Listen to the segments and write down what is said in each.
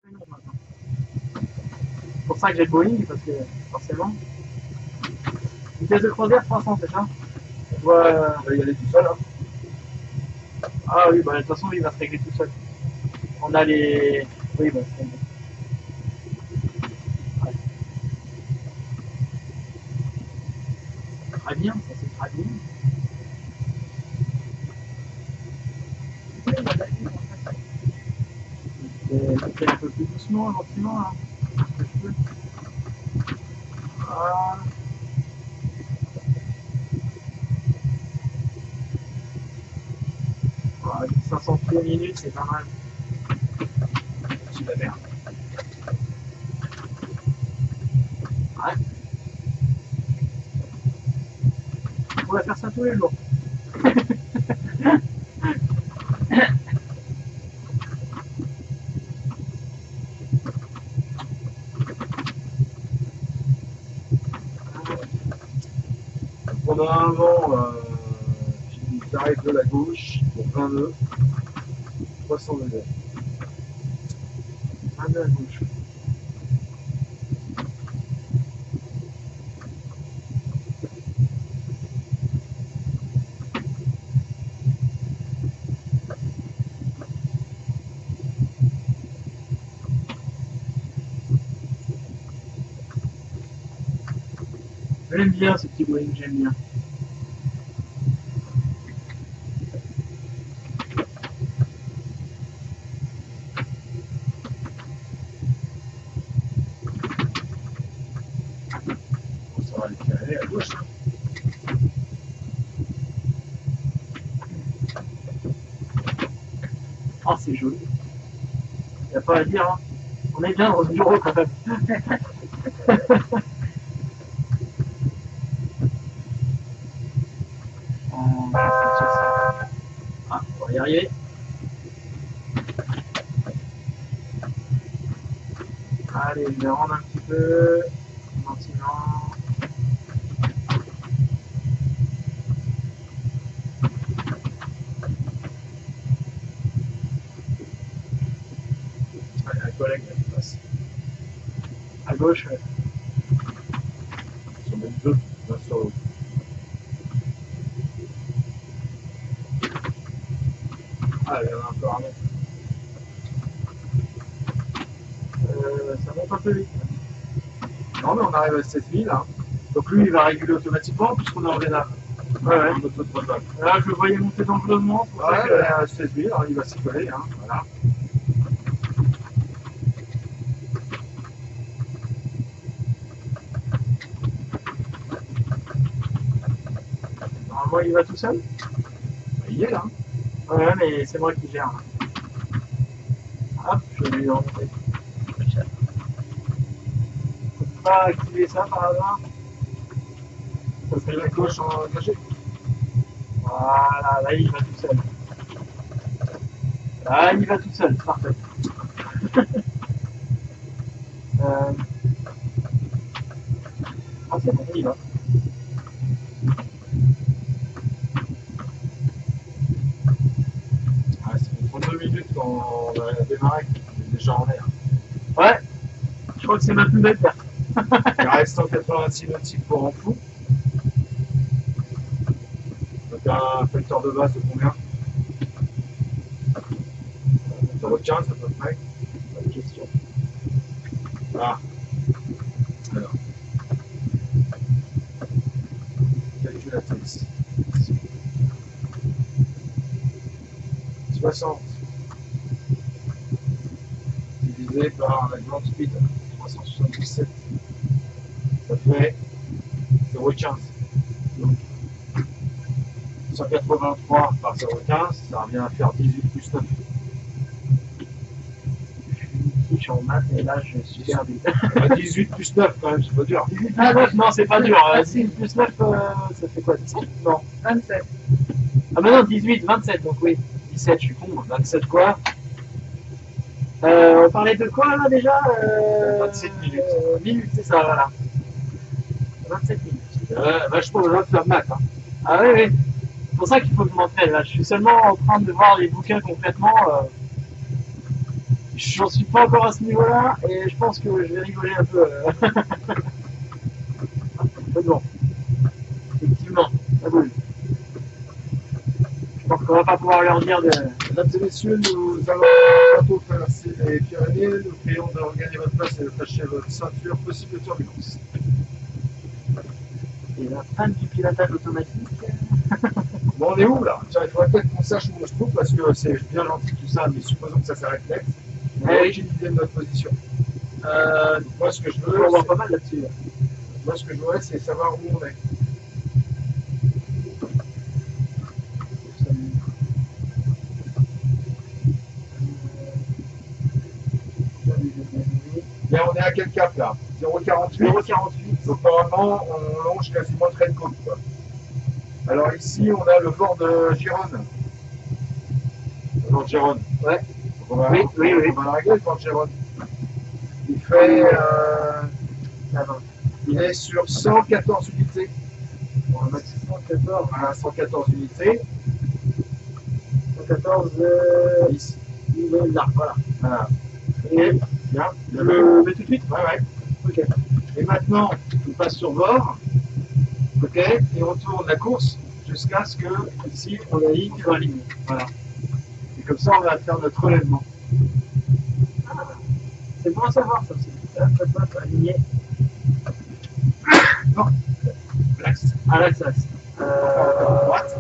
C'est pour ça que j'ai le Boeing, parce que forcément. Vitesse de croisière 300, c'est ça? Ouais, il va y aller tout seul. Hein. Ah oui, bah de toute façon, il va se régler tout seul. On a les. Oui, bah c'est bon. Ouais. Très bien, ça c'est très bien. Je fais un peu plus doucement, gentiment, là. Ce que je peux. Ah. Ouais, 500 pieds minutes, c'est pas mal. C'est la merde. Ouais. On va faire ça tous les jours. Pendant un vent qui arrive de la gauche pour 20 nœuds, 300 degrés. Un de la gauche. J'aime bien ce petit Boeing, j'aime bien. Bon, ça va les faire aller à gauche. Hein. Oh, c'est joli. Il n'y a pas à dire, hein. On est bien dans ce bureau quand même. Ah, on va y arriver. Allez, je vais rendre un petit peu. Gentiment. Ouais, un collègue qui passe. À gauche, ouais. Ils sont même deux, l'un sur l'autre. Ah, il y en a encore un autre. Ça monte un peu vite. Non, mais on arrive à 16 000. Hein. Donc lui, il va réguler automatiquement puisqu'on est en vénal. Ouais, ouais. Là, je le voyais monter dans le flottement. Ouais, à 16 000, alors il va s'y coller. Hein. Voilà. Normalement, il va tout seul. Bah, il y est là. Ouais, mais c'est moi qui gère. Hop, je vais lui remonter. Faut pas activer ça par hasard. Ça fait la gauche engagée. Voilà, là il va tout seul. Là il va tout seul, parfait. Ah c'est bon, il va. Ouais, c'est pour 2 minutes quand on a démarré, il est déjà en l'air. Ouais, je crois que c'est ma plus belle perte. Il reste 186 nautiques pour en fou. Donc un facteur de base de combien? 0,15 à peu près. Bonne question. Ah. Alors. Calculatrice. 60 divisé par la grande speed 377, ça fait 0,15. Donc 183 par 0,15, ça revient à faire 18 plus 9. Je suis en maths et là je suis perdu. 18 plus 9 quand même, c'est pas dur. 18 plus 9, non c'est pas dur. 6 plus 9, ça fait quoi? 17? Non, 27. Ah bah non, 18, 27, donc oui. 17, je suis con. 27 quoi? On parlait de quoi là déjà? 27 minutes. Minutes, c'est ça, voilà. 27 minutes. Vachement besoin de faire maths. Hein. Ah oui, oui. C'est pour ça qu'il faut que je m'entraîne. Là, je suis seulement en train de voir les bouquins complètement. J'en suis pas encore à ce niveau-là et je pense que je vais rigoler un peu. Mais bon, effectivement, ça bouge. Je pense qu'on va pas pouvoir leur dire de. Mesdames et messieurs, nous allons bientôt traverser les Pyrénées. Nous prions de regagner votre place et d'attacher votre ceinture. Possible turbulence. Et la fin du pilotage automatique. Bon, on est où là? Tiens, il faudrait peut-être qu'on sache où on se trouve parce que c'est bien gentil tout ça, mais supposons que ça s'arrête net. On n'a aucune idée de notre position. Moi, ce que je veux, On voit pas mal là-dessus. moi, ce que je voudrais, c'est savoir où on est. Bien, on est à quel cap là? 0,48. 0,48. Donc normalement, on longe quasiment le trait de côte, quoi. Alors ici, on a le port de Gironne. Le port de Gironne. Ouais. Donc on va, Oui. on va le régler, le port de Gironne. Il fait... il est sur 114 unités. Bon, on va mettre 114. Voilà, 114 unités. 114 10. il est là, voilà. Voilà. Et Bien. je le mets tout de suite. Ouais. Ok. Et maintenant, on passe sur bord. Ok. Et on tourne la course jusqu'à ce que, ici, on aligne sur la ligne. Voilà. Et comme ça, on va faire notre relèvement. C'est bon à savoir ça aussi. Ça aligné. Non. L'axe. À l'axe. Droite.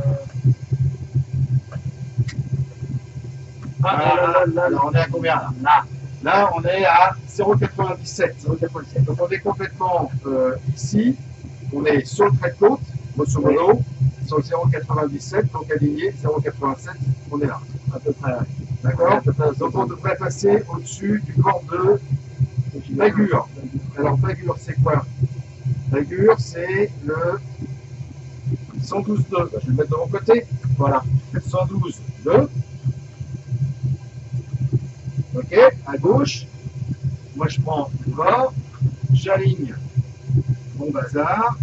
Voilà. Alors, on est à combien là? Là, on est à 0,97. Donc, on est complètement ici. On est sur le trait de côte, grosso modo, sur le 0,97. Donc, aligné, 0,87. On est là. À peu près. D'accord? Donc, on devrait passer au-dessus du port de Bagur. Alors, Bagur, c'est quoi? Bagur, c'est le 112,2. Je vais le mettre de mon côté. Voilà. 112,2. Ok, à gauche, moi je prends le bord, j'aligne mon bazar.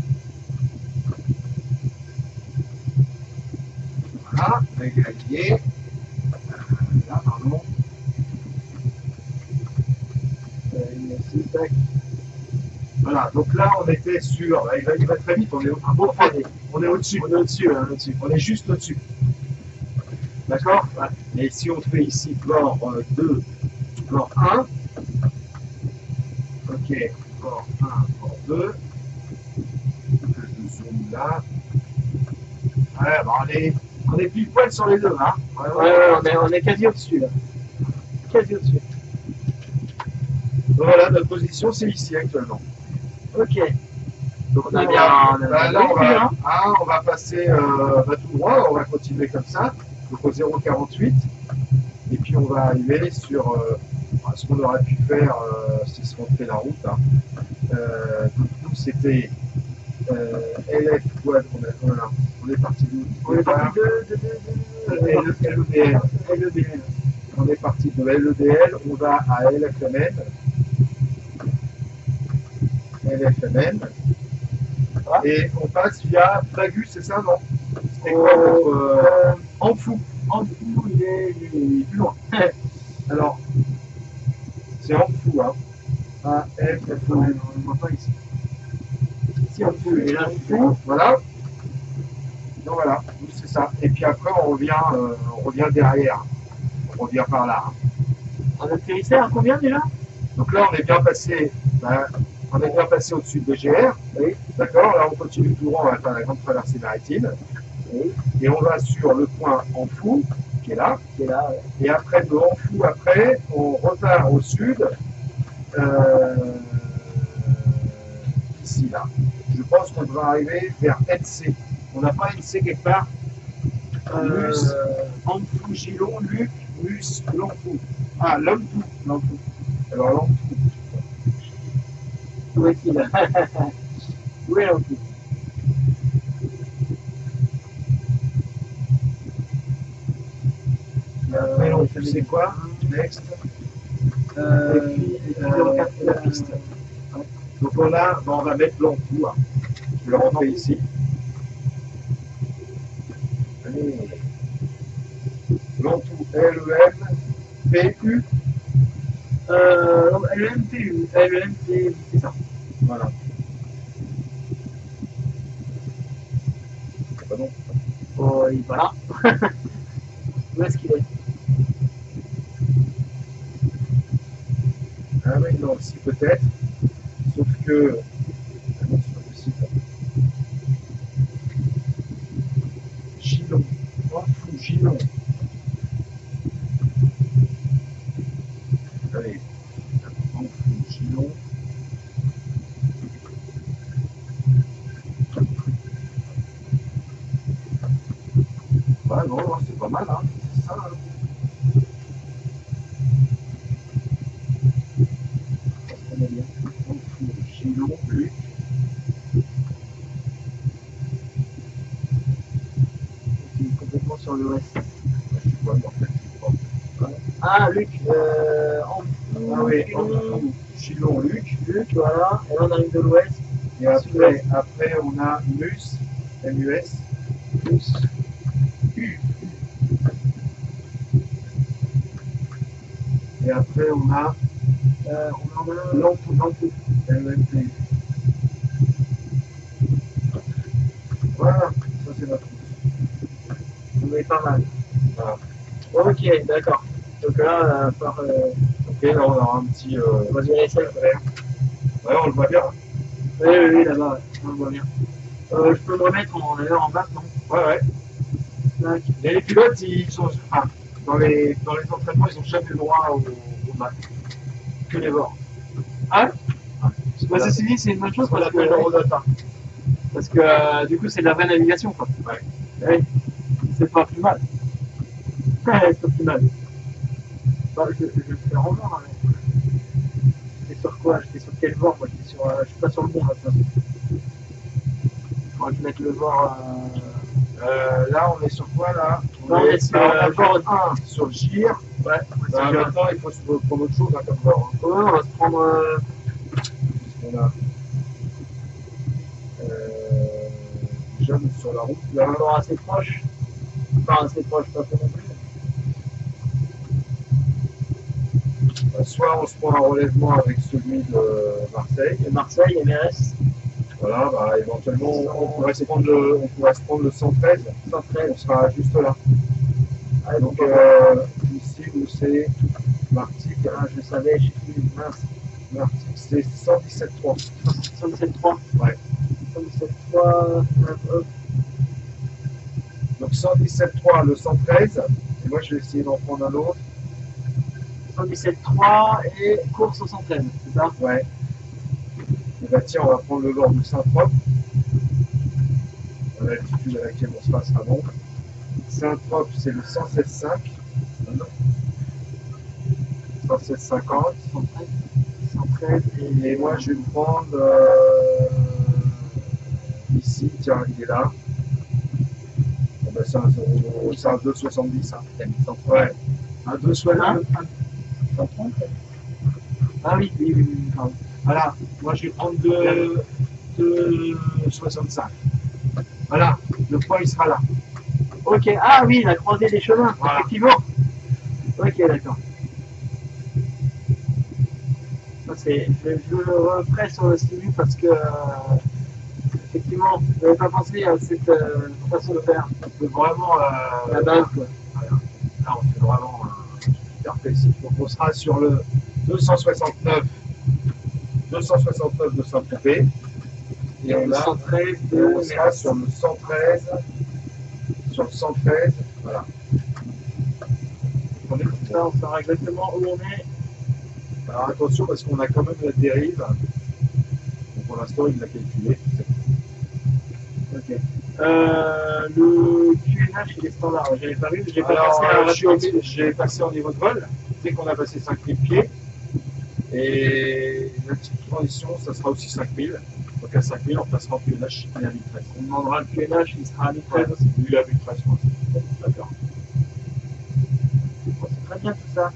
Voilà, aligné. Là, pardon. Voilà, donc là on était sur, il va très vite, on est au-dessus. On est juste au-dessus. D'accord? Et si on fait ici bord 2, bord 1, ok, bord 1, bord 2, je zoome là. Ouais, bah on est pile poil sur les deux, hein. Ouais, on est quasi au-dessus là. Quasi au-dessus. Voilà, notre position c'est ici actuellement. Ok. Donc on a bien. On va passer tout droit, on va continuer comme ça. Donc au 0,48 et puis on va arriver sur ce qu'on aurait pu faire si on fait la route. Hein. Donc nous c'était LF quad, on est parti d'où? On est parti de LEDL. On est parti de LEDL, on va à LFMN. Et on passe via Bagus, c'est ça, non? C'était quoi votre Anfou? Anfou, il est plus loin. Alors, c'est Anfou, hein. A-F-F-O. On ne voit pas ici. Ici, Anfou, il est là. Voilà. Donc voilà, c'est ça. Et puis après, on revient derrière. On revient par là. On atterrissait à combien déjà? Donc là, on est bien passé. Au-dessus de BGR. Oui. D'accord. Là, on continue tout droit, on va faire la grande traversée maritime. Oui. Et on va sur le point Anfou, qui est là. Ouais. Et après, de Anfou, on repart au sud. Ici, là. Je pense qu'on devra arriver vers NC. On n'a pas NC quelque part? Mus, Anfou, Gilon, Luc, Mus, Lanfou. Ah, Lanfou. Alors, Lanfou. Où est-il? Où est Lanfou? Lanfou, c'est quoi? Next. Et puis, la piste. Donc on va mettre Lanfou. Hein. Je le refais ici. Allez. Lanfou, L-E-M-P-U. Le MPU, le MP, c'est ça. Voilà. C'est pas bon. Oh, et voilà. Où est-ce qu'il est? Ah oui, non, si peut-être. Sauf que. Ah non, c'est pas possible. Gilon. Oh, fou, Gilon. Allez. Oh, fou, Gilon. Bah non, non, c'est pas mal, hein. C'est ça, hein. On est bien. Oh, fou, Gilon, Luc. Qui est complètement sur l'ouest. Je suis pas en fait. Ah, Luc, en Ah oui, Gilon, Gilon, Luc. Luc, voilà. Et là, on arrive de l'ouest. Et après, on a Mus, MUS. Plus. Et après, on a On en a Lampou, LMP. Voilà, ça c'est notre route. on est pas mal. Voilà. Ok, d'accord. Donc là, Ok, là on aura un petit. on va gérer ça. Ouais, on le voit bien. Hein. Oui, oui, oui, là-bas, ouais. On le voit bien. Je peux me remettre en map, non? Ouais, ouais. Tac. Et les pilotes, ils sont. Enfin, dans les entraînements, ils n'ont jamais le droit au mat. Que les bords. Ah ouais? Ouais. Bah, ceci dit, c'est une bonne chose On parce l'appelle que, le rodota. parce que du coup, c'est de la vraie navigation, quoi. Ouais. Oui, c'est pas plus mal. Ouais, c'est pas plus mal. Bah, je vais le faire en voir, hein, mais j'étais sur quoi? J'étais sur quel bord? Moi, je suis pas sur le bon, là, de toute façon. Faudrait que je mette le bord. Là, on est sur quoi là? Là, on est sur le bord 1 sur le gire. Ouais, Bah, maintenant, il faut se prendre autre chose hein, comme bord. Hein. Ouais, on va se prendre. On a déjà sur la route là. Encore assez proche. Enfin, assez proche, pas trop non plus. Soit on se prend un relèvement avec celui de Marseille. Et Marseille, MRS. Voilà, bah, éventuellement on pourrait se prendre le 113. 113. On sera juste là. Ah, Donc ici où c'est Martigues. Ah, je savais, je sais plus. Mince. Martigues, c'est 117.3. 117.3. Ouais. 117.3. Hop. Donc 117.3 le 113. Et moi je vais essayer d'en prendre un autre. 117.3 et course au 113, c'est ça? Ouais. Et bah tiens, on va prendre le bord de Saint-Trope. À l'altitude à laquelle on se passera bon. Saint-Trope, c'est le 116.5. 116.50. 113 Et moi, je vais me prendre ici. Tiens, il est là. Bon, ben, c'est un 2,70. Hein. Ouais. Un 2,60. 130. Ah oui, oui, oui, oui, pardon. Voilà. Moi, je vais prendre 2,65. Voilà. Le poids, il sera là. Ok, ah oui, la croisée des chemins, Voilà. effectivement. Ok, d'accord. Je le referai sur le CV parce que, effectivement, je n'avais pas pensé à cette façon de faire. C'est vraiment La base, quoi. Voilà. Là, on fait vraiment hyper précis. Donc, on sera sur le 269 de Saint-Tropez. Et on a 113 on sera sur le 113. Sur le 113. Voilà. On est comme ça, on saura exactement où on est. Alors attention parce qu'on a quand même la dérive. Donc pour l'instant, il l'a calculé. Ok. Le QNH, il est standard. J'avais pas vu, j'ai pas passé à la j'ai passé en niveau de vol. Dès qu'on a passé 5000 pieds. Et la petite transition, ça sera aussi 5000. Donc à 5000, on passera en QNH et à 1013. On demandera le QNH, il sera à 1013 aussi. Lui, il a 1013, je pense. D'accord. Bon, c'est très bien tout ça.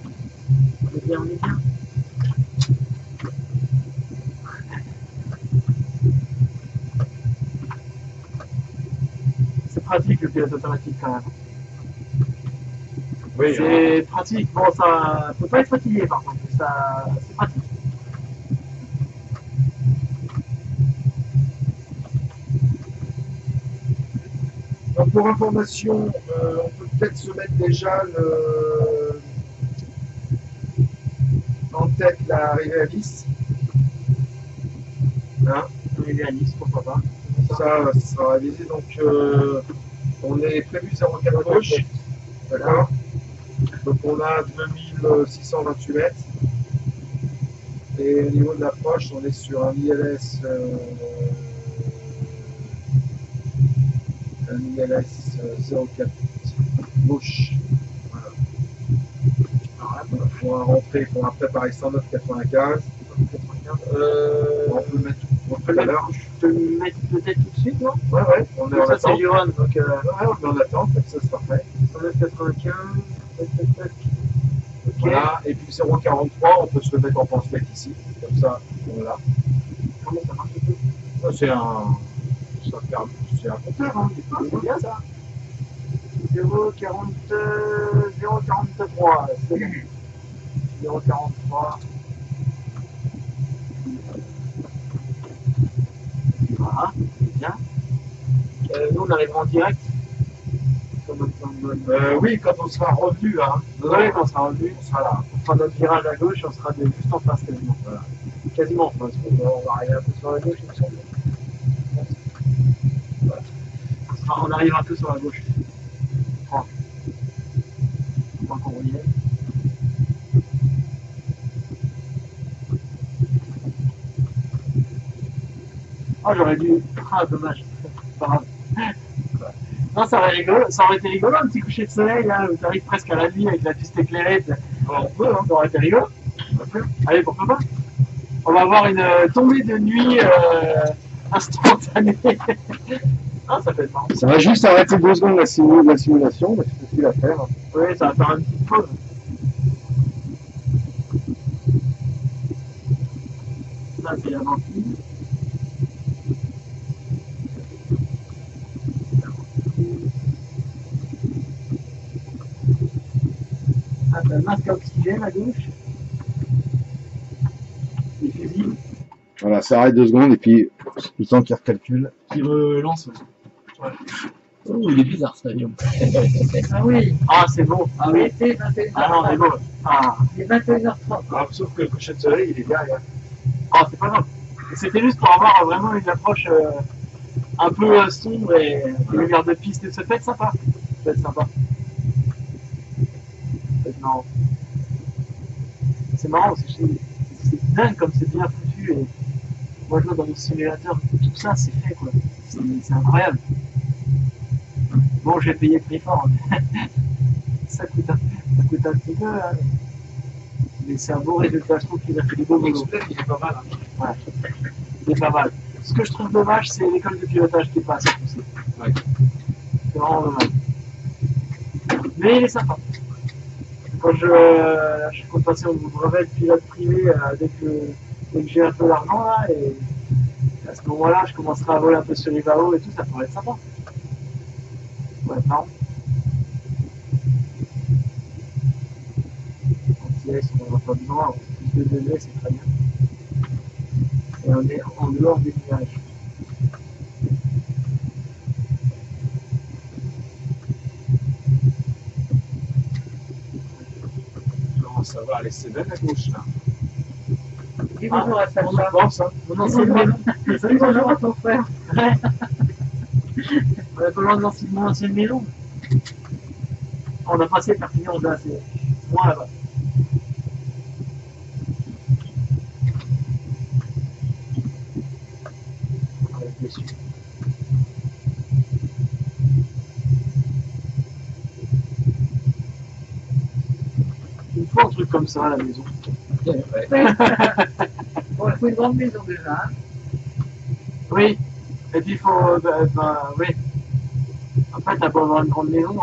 On est bien, on est bien. C'est pratique le pilote automatique quand même. Oui, C'est pratique. Bon, ça peut pas être fatigué par contre. ça, c'est pratique. Donc pour information, on peut peut-être se mettre déjà en tête l'arrivée à Nice. Hein, Arriver à Nice, pourquoi pas. ça sera révisé. Donc on est prévu 0,4 gauche. D'accord. Donc on a 2628 mètres. Et au niveau de l'approche, on est sur un ILS, un ILS 04 gauche. Voilà. Pour un rentrer, pour un préparer 109,95. On peut le mettre tout à l'heure. Je peux le mettre peut-être tout de suite, non? Ouais, on est en Ça, c'est attente. Giron, donc Ouais, on est en attente, comme ça sera fait. 195, tac, tac, tac. Ok. Voilà, et puis 0,43, on peut se le mettre en pamphlet ici, comme ça, voilà. Comment ça marche un peu? Ça, c'est un compteur, hein, C'est bien ça. 0,43, c'est bon. 0,43. Voilà, c'est bien. Nous, on arrivera en direct. Oui, quand on sera revenu, hein. Ouais, quand on sera revenu, On sera là. on fera notre virage à gauche, on sera juste en face quasiment. Voilà. Quasiment en face. On va arriver un peu sur la gauche, il me semble. Voilà. On arrivera un peu sur la gauche. Enfin, tant qu'on y est. Oh, j'aurais dû. Ah, dommage. Pas grave. Non, ça aurait été rigolo, un petit coucher de soleil, là, où tu arrives presque à la nuit avec la piste éclairée. On peut, hein. Ça aurait été rigolo. Allez, pourquoi pas. On va avoir une tombée de nuit instantanée. Ah, ça peut être marrant. Ça va juste arrêter 2 secondes la simulation, mais c'est facile à faire. Oui, ça va faire une petite pause. Là, c'est la lentille. Ah, t'as le masque à oxygène à gauche. Les fusibles. Voilà, ça arrête 2 secondes et puis le temps qu'il recalcule. Qui relance. Ouais. Oh, il est bizarre cet avion. Ah oui, Ah, c'est beau. Ah il oui. était 21h30. Ah non, c'est beau. Ah, Il est 21h30. Ah, sauf que le coucher de soleil, il est derrière. ah c'est pas grave. C'était juste pour avoir vraiment une approche un peu sombre et des lumières de piste. Ça peut être sympa. Ça peut être sympa. Ça peut être marrant. C'est marrant, c'est dingue comme c'est bien foutu. Et moi, je vois dans mon simulateur, tout ça, c'est fait, quoi. C'est incroyable. Bon, j'ai payé prix fort. Ça coûte un petit peu, hein. Mais c'est un beau résultat. Je trouve qu'il a fait du beau boulot. Il est pas mal. Hein. Ouais. Il est pas mal. Ce que je trouve dommage, c'est l'école de pilotage qui est pas assez poussée. Ouais. C'est vraiment dommage. Mais il est sympa. Quand je compte passer au brevet de pilote privé dès que j'ai un peu d'argent là, et à ce moment-là, je commencerai à voler un peu sur les VAO et tout, ça pourrait être sympa. Ouais, non. On va pas besoin, plus de degrés, c'est très bien. Et on est en dehors des nuages. Non, ça va aller, c'est bien à gauche là. Dis bonjour à On Sacha. pense, hein. Non, c'est Dis bon. Dis bonjour à ton frère. On est pas loin de mon ancienne maison. On a passé Perpignan, là, c'est moins là-bas. On va être déçus. Il me faut un truc comme ça à la maison. Bon, il faut une grande maison déjà. Hein. Oui, et puis il faut. Oui. Après, t'as pas avoir une grande maison,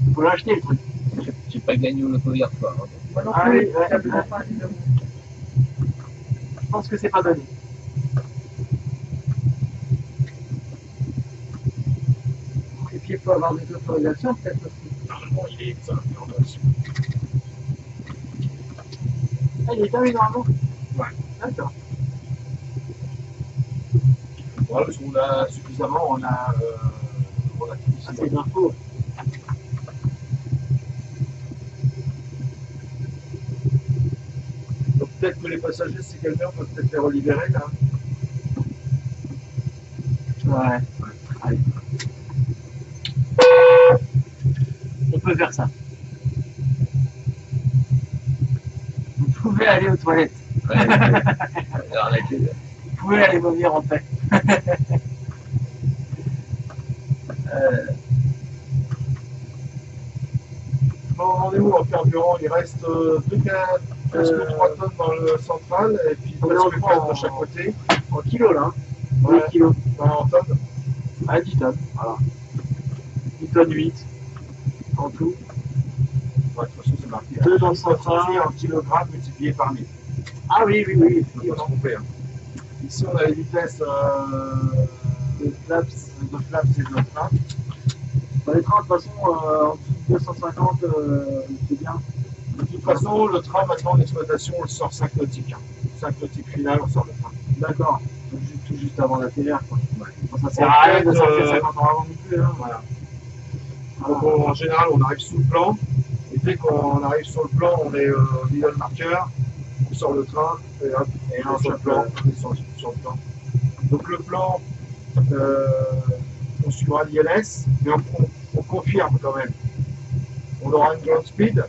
il faut l'acheter le truc. J'ai pas gagné au loto hier soir. Hein. Moi non Ah plus, oui, ouais, j'habiterai ouais. pas à Lille. Je pense que c'est pas donné. Et puis il faut avoir des autorisations peut-être aussi. Normalement, il est exempt en dessus. Ah, il est terminé normalement. Ouais. D'accord. Voilà, parce qu'on a suffisamment, on a tout C'est d'infos. Donc peut-être que les passagers, si quelqu'un peut peut-être les relibérer là. Ouais. Allez. On peut faire ça. Vous pouvez aller aux toilettes. Ouais, arrêtez. Vous pouvez aller vomir en paix. Bon, on est où en carburant? Il reste presque 3 tonnes dans le central et puis on est presque en 4 de chaque côté. En kilos là. Ouais. 8 kilos. En tonnes. Ah, 10 tonnes. Voilà. 10 tonnes 8. En tout. Ouais, de toute façon, c'est marqué. 2 dans le central. En kilogrammes multiplié par 1000. Ah oui, oui, oui. Il ne faut pas se tromper. Hein. Ici, on a les vitesses De flaps. de flaps et de train. Dans les trains, de toute façon, en dessous de 250, c'est bien. De toute façon, le train, maintenant, en exploitation, on le sort 5 nautiques. Hein. 5 nautiques finales, on sort le train. D'accord. Donc, tout juste avant la TR, quoi. Ouais. Bon, ça sert à rien de sortir 50 ans avant non plus. Hein. Voilà. Ah. Donc, en général, on arrive sous le plan. Et dès qu'on arrive sur le plan, on est au milieu de marqueur. On sort le train et hop, Et on est sur le plan. On est sur le plan. Donc, le plan, on suivra l'ILS, mais on confirme quand même. On aura une ground speed,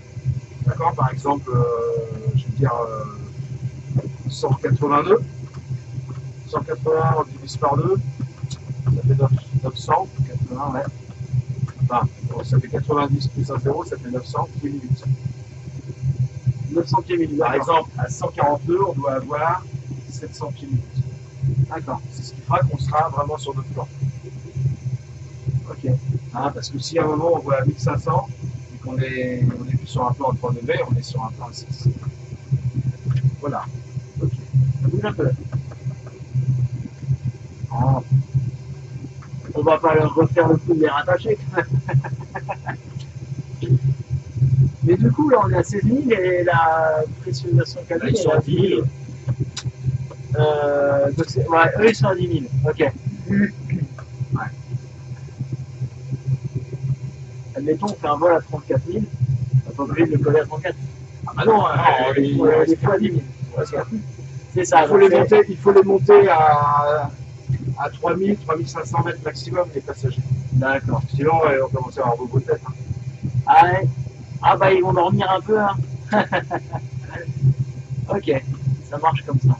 d'accord, par exemple, je veux dire 182. 180, on divise par 2, ça fait 900, 80, ouais. Enfin, bon, ça fait 90 plus 1 0, ça fait 900 pieds minutes. 900 pieds minutes. Par exemple, à 142, on doit avoir 700 pieds minutes. D'accord. C'est ce qui fera qu'on sera vraiment sur notre plan. Ok. Hein, parce que si à un moment on voit à 1500 et qu'on est plus sur un plan à 3 degrés, on est sur un plan à 6. Voilà. Ok. Ça bouge un peu. Oh. On va pas leur refaire le coup de les rattacher. Mais du coup, là, on est à 16 000 et la pressurisation cabine Là, ils sont à 10 000. Donc ouais, eux, ils sont à 10 000. Ok. Ouais. Admettons, on fait un vol à 34 000. On n'est pas obligé de le coller à 34 000. Ah bah non, Des fois à 10 000. C'est ça. il faut les monter à 3000, 3500 mètres maximum, les passagers. D'accord. Sinon, on va commencer à avoir beaucoup de tête. Hein. Ah ouais. Ah bah ils vont dormir un peu, hein. Ok, ça marche comme ça.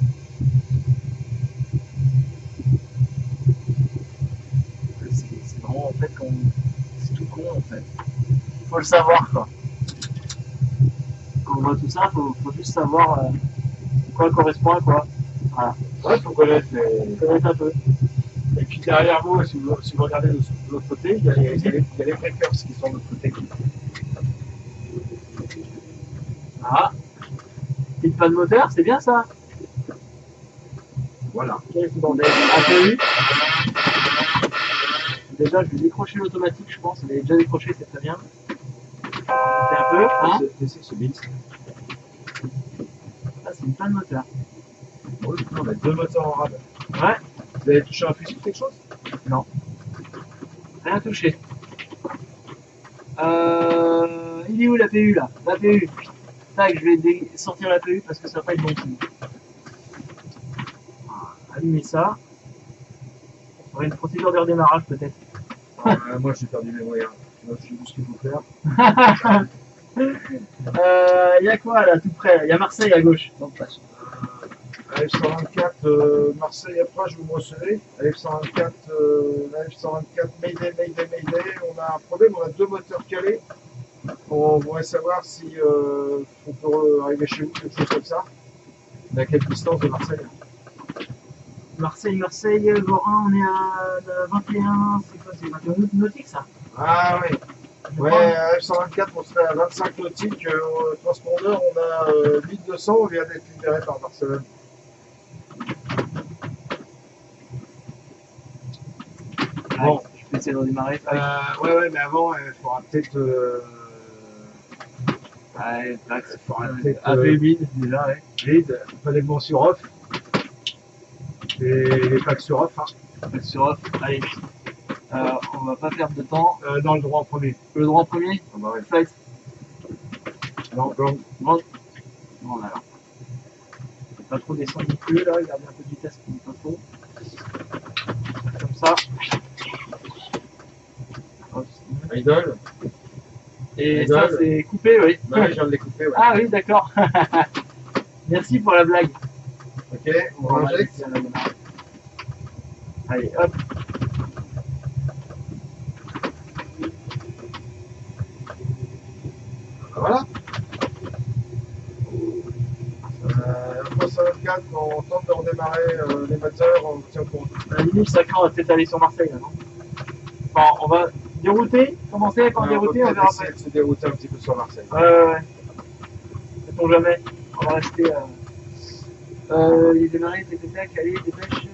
C'est vraiment en fait c'est tout con en fait. Faut le savoir quoi. Quand on voit tout ça, faut juste savoir quoi correspond à quoi. Voilà. Ouais, faut connaître Connaître un peu. Et puis derrière vous, si vous regardez de l'autre côté, il y a les breakers qui sont de l'autre côté. Ah. Petite panne moteur, c'est bien ça. Voilà. Quel bordel. Ah, t'as vu? Déjà, je vais décrocher l'automatique, je pense. Elle est déjà décrochée, c'est très bien. C'est un peu, hein? C'est ce bit. Ah, c'est une panne moteur. On a 2 moteurs en rade. Ouais, Vous avez touché un fusil ou quelque chose? rien touché. Il est où la PU là? La PU. Tac, je vais sortir la PU parce que ça va pas être bon signe. Allumer ça. On ferait une procédure de redémarrage peut-être. Moi, j'ai perdu mes moyens. Moi, je sais ce qu'il faut faire. Il y a quoi là tout près? Il y a Marseille à gauche. Donc passe. La F-124, Marseille après, je vous me recevez. La F-124, Mayday. On a un problème, on a 2 moteurs calés. On voudrait savoir si on peut arriver chez vous, quelque chose comme ça. On est à quelle distance de Marseille? Marseille, Vorin, on est à 21. C'est quoi? C'est 21 nautiques ça? Ah oui. Ouais, à F-124, on serait à 25 nautiques. Transpondeur, on a 1200, on vient d'être libéré par Barcelone. Bon, je peux essayer de redémarrer. Ouais, mais avant, il faudra peut-être. Ouais, Max, il faut rien. Un peu humide déjà, ouais. Vide, prélèvement sur off. Et les packs sur off, hein. Max sur off. Allez. On va pas perdre de temps. Dans le droit en premier. Le droit en premier. Ah bah ouais. Flight. Non, blanc. Bon, alors. Pas trop descendre non plus, là, garder un peu de vitesse pour ne pas trop. Comme ça. Hop, Idle. et Idle. ça, c'est coupé, oui. Bah, je viens de les couper, ouais. Ah oui, d'accord. Merci pour la blague. Ok, on injecte. Allez, hop. Voilà. 354, on tente de redémarrer les moteurs, on tient compte. À la limite, ça craint, on va peut-être aller sur Marseille, là, non? Bon, on va dérouter, commencer à dérouter, on verra après. Essayer de se dérouter un petit peu sur Marseille. Ouais. Sait-on jamais. On va rester. Il est démarré, tac, allez, dépêche.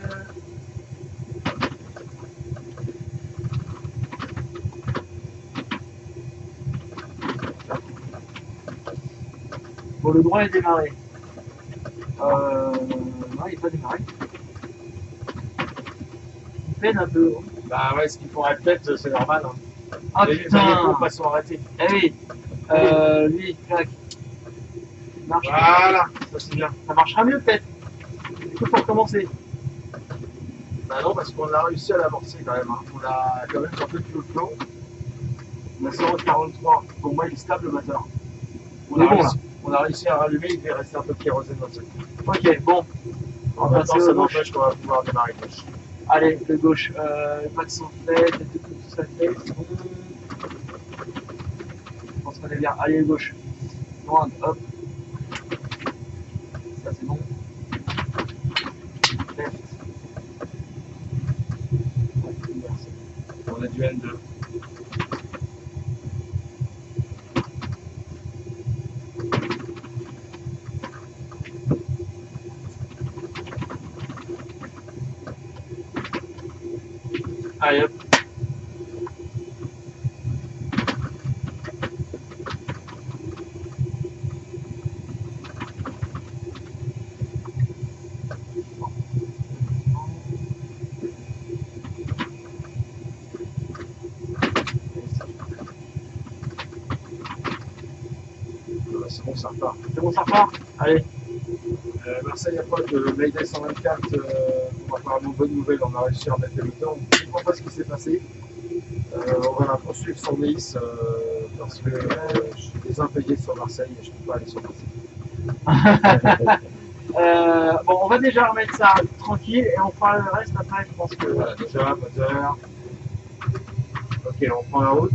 Bon, le droit est démarré. Non, il n'est pas démarré. Il peine un peu. Bah ouais, ce qu'il faudrait peut-être, c'est normal. Hein. Ah Les putain! pompes sont arrêtées. Eh oui! Lui, clac. Il marche. Voilà, ça c'est bien. Ça marchera mieux peut-être. Du coup, faut recommencer. Bah non, parce qu'on a réussi à l'amorcer quand même. Hein. On a quand même un peu de fuel flow. On a 0,43. Pour moi, il est stable le moteur. Il est bon, là. On a réussi à rallumer, il devait rester un peu de kérosène dans le sac. Ok, bon. On va passer ça au gauche. n'empêche qu'on va pouvoir démarrer gauche. Allez, le gauche. Pas de son fait, tout ça fait. C'est bon. Je pense qu'on est bien. Allez, le gauche. Loin, hop. Ça, c'est bon. Left. On a du N2. Allez, hop. C'est bon, ça repart. C'est bon, ça repart? Allez. Marseille approche de Mayday 124. On va faire une bonne nouvelle. On a réussi à mettre le temps. Je ne comprends pas ce qui s'est passé. On va poursuivre sur Nice parce que je suis des impayés sur Marseille et je ne peux pas aller sur Marseille. Bon, on va déjà remettre ça tranquille et on fera le reste après. Je pense que. Voilà, déjà, moteur. Ok, on prend la route.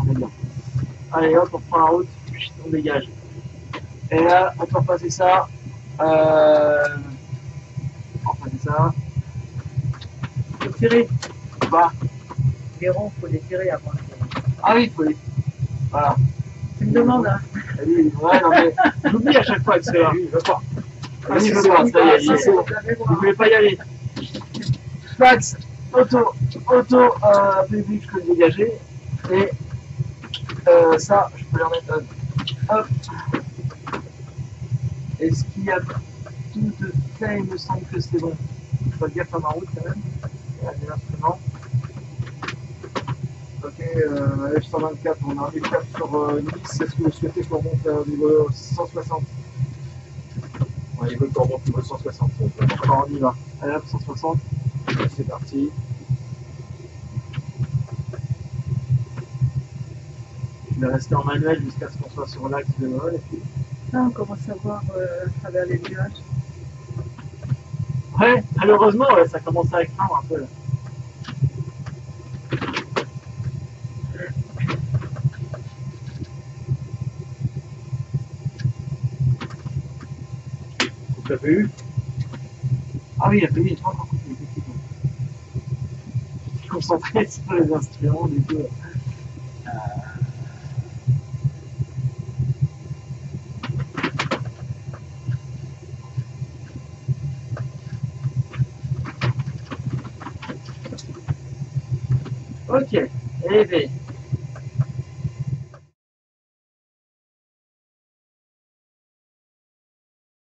On est bien. Allez hop, on prend la route, on dégage. Et là, on peut repasser ça. On va repasser ça. Faut tirer. Bah. Les ronds, il faut les tirer avant. Ah oui, il faut les. Voilà. Tu me demandes, hein? Allez, ouais, non mais. J'oublie à chaque fois que c'est là. Lui, il veut pas. Vas-y, je veux pas, ça y est, il est bon. Vous voulez pas y aller. Fax, auto, public, je peux le dégager. Et ça, je peux le remettre on. Hop. Et ce qu'il y a tout de fait, il me semble que c'est bon. Je dois dire à ma route quand même. Il y a des instruments. Ok, F124, on a un cap sur Nice. Est-ce que vous souhaitez qu'on remonte au niveau 160? Ouais, il veut qu'on remonte au niveau 160. Encore on y va. Allez hop, 160. C'est parti. Je vais rester en manuel jusqu'à ce qu'on soit sur l'axe de vol. Et puis... Là, on commence à voir à travers les nuages. Ouais, malheureusement, ouais, ça commence à écraindre un peu là. Vous l'avez eu? Ah oui, il a payé, il est pas encore coupé, effectivement. Je suis concentré sur les instruments, du coup. Ok, eh bien,